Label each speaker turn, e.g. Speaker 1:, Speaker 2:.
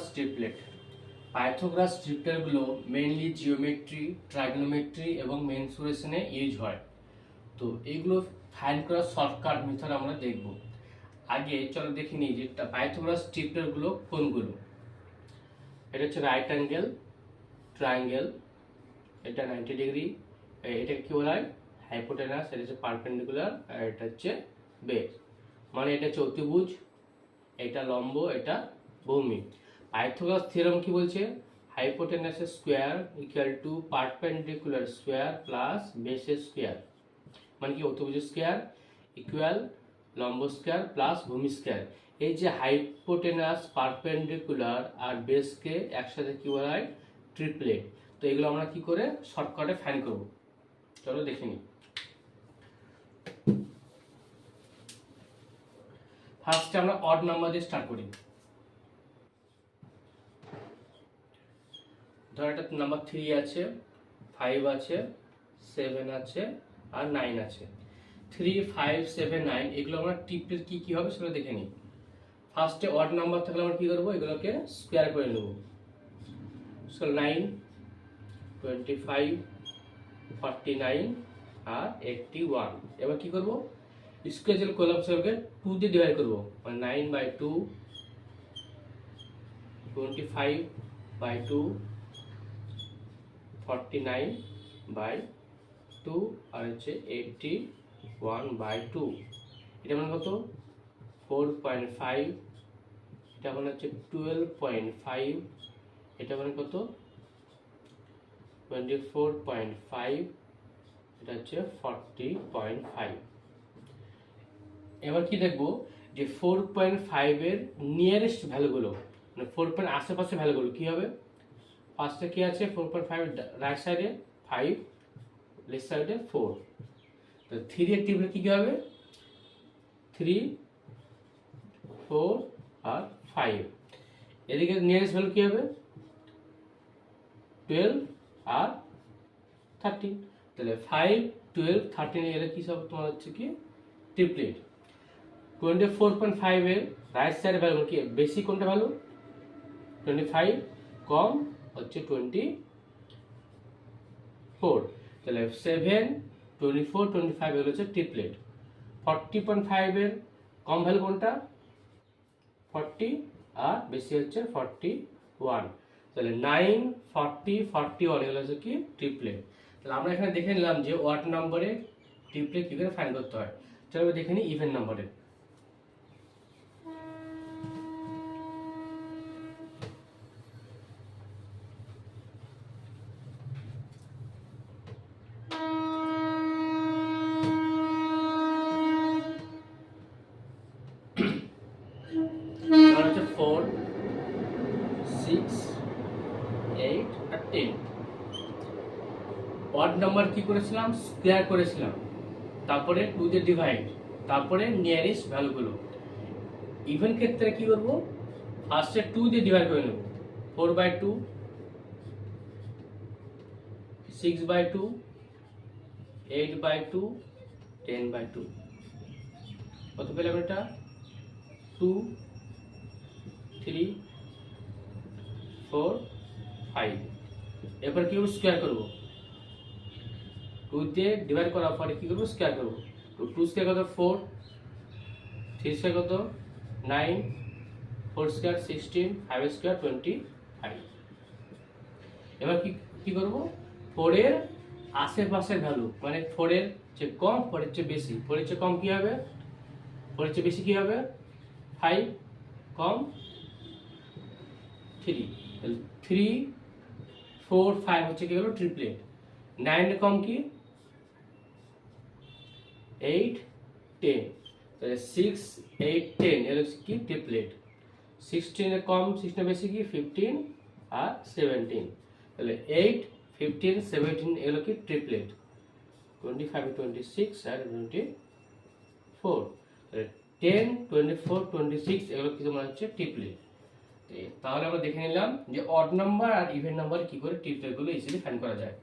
Speaker 1: Pythagoras triplet. Pythagoras ট্রিপলেটগুলো mainly geometry, trigonometry এবং মেনসুরেশনে ইউজ হয়। তো এইগুলো ফাইন্ড করার শর্টকাট মেথড আমরা দেখব। আগে চলো দেখে নিই যে পাইথাগোরাস ট্রিপলেটগুলো কোনগুলো। এটা হচ্ছে রাইট অ্যাঙ্গেল ট্রায়াঙ্গেল, এটা 90 ডিগ্রি, এটা কি বলা হয় হাইপোটেনাস, এটা হচ্ছে পারপেন্ডিকুলার, আর এটা হচ্ছে বেস। মানে এটা হচ্ছে অতিভুজ, এটা লম্ব, এটা ভূমি। পাইথাগোরাস থিওরেম কি বলছে? হাইপোটেনাসের square equal to perpendicular square plus বেসের স্কোয়ার। মানে কি অতিভুজ স্কোয়ার ইকুয়াল লম্ব স্কোয়ার প্লাস ভূমি স্কোয়ার। এই যে হাইপোটেনাস, পারপেন্ডিকুলার আর বেসকে একসাথে কি বলা হয়? ট্রিপলেট। তো এগুলো আমরা কি করে শর্টকাটে ফাইন্ড করব, চলো দেখে নিই। ফার্স্টে আমরা অড নাম্বার দিয়ে স্টার্ট করি। ধর এটা নাম্বার 3 আছে, 5 আছে, 7 আছে আর 9 আছে। 3, 5, 7, 9 এগুলো আমরা ট্রিপলেট কি হবে সেটা দেখে নিই। ফার্স্টে অড নাম্বার থাকলে আমরা কি করব? এগুলোকে স্কোয়ার করে নেব। সো 9, 25, 49 আর 81। এবার কি করব? স্কোয়ার যেগুলো করলাম সেগুলোকে 2 দিয়ে ডিভাইড করব। মানে 9/2, 25/2, 49/2 আর হচ্ছে 81/2। এটা মানে কত? 4.5। এটা মানে হচ্ছে 12.5। এটা মানে কত? 24.5। এটা হচ্ছে 40.5। এবার কি দেখবো যে 4.5 এর নিয়ারেস্ট ভ্যালুগুলো, মানে 4 আশেপাশে ভ্যালুগুলো কি হবে? ফার্স্টে কি আছে? 4.5 রাইট সাইডে 5, লেফট সাইডে 4। তো 3 এর ট্রিপলেট কি হবে? 3, 4 আর 5। এদিকে নিয়ারেস্ট ভ্যালু কি হবে? 12 আর 13। তাহলে 5, 12, 13 এর কি সব তোমার হচ্ছে কি ট্রিপলেট। 24.5 এর রাইট সাইড ভ্যালু কি বেশি কোনটা ভ্যালু? 25, কম হচ্ছে 24। তাহলে 7, 24, 25 এগুলো হচ্ছে ট্রিপলেট। 40.5 এর কম ভ্যালু কোনটা? 40 আর বেশি হচ্ছে 41। তাহলে 9, 40, 41 এগুলো হচ্ছে কি ট্রিপলেট। তাহলে আমরা এখানে দেখে নিলাম যে ওয়াট নম্বরে ট্রিপলেট কি করে ফাইন্ড করতে হয়। চলো দেখে নিই ইভেন নম্বরে। হচ্ছে 4, 6, 8 আর 10। অড নাম্বার কি করেছিলাম? স্কোয়ার করেছিলাম, তারপরে 2 দিয়ে ডিভাইড, তারপরে নিয়ারেস্ট ভ্যালুগুলো। ইভেন ক্ষেত্রে কি করব? ফার্স্টে 2 দিয়ে ডিভাইড করে নেব। 4/2, 6/2, 8/2, 10/2। কত পেলাম এটা? 2, 3, 4, 5। এরপর কি করবো? স্কোয়ার করবো। 2 দিয়ে ডিভাইড করার পরে কি করবো? স্কোয়ার করবো। তো 2 স্কোয়ার কত? 4, 3 স্কোয়ার কত? 9, 4 স্কোয়ার 16, 5 স্কোয়ার 25। এবার কি করবো? 4 এর আশেপাশের ভ্যালু, মানে 4 এর চেয়ে কম, 4 এর চেয়ে বেশি। 4 এর চেয়ে কম কি হবে? 4 এর চেয়ে বেশি কি হবে? 5, কম 3। 3, 4, 5 হচ্ছে কি হলো? ট্রিপলেট। 9 এর কম কি? 8, 10। তাহলে 6, 8, 10 এর কি ট্রিপলেট। 16 এর কম, 16 এর বেশি কি? 15 আর 17। তাহলে 8, 15, 17 এগুলো কি ট্রিপলেট। 25, 26 আর 24। তাহলে 10, 24, 26 এগুলো কি তোমার হচ্ছে ট্রিপলেট। তাহলে আমরা দেখে নিলাম যে অড নাম্বার আর ইভেন নাম্বার কি করে ট্রিপলেট গুলো ইজিলি ফাইন্ড করা যায়।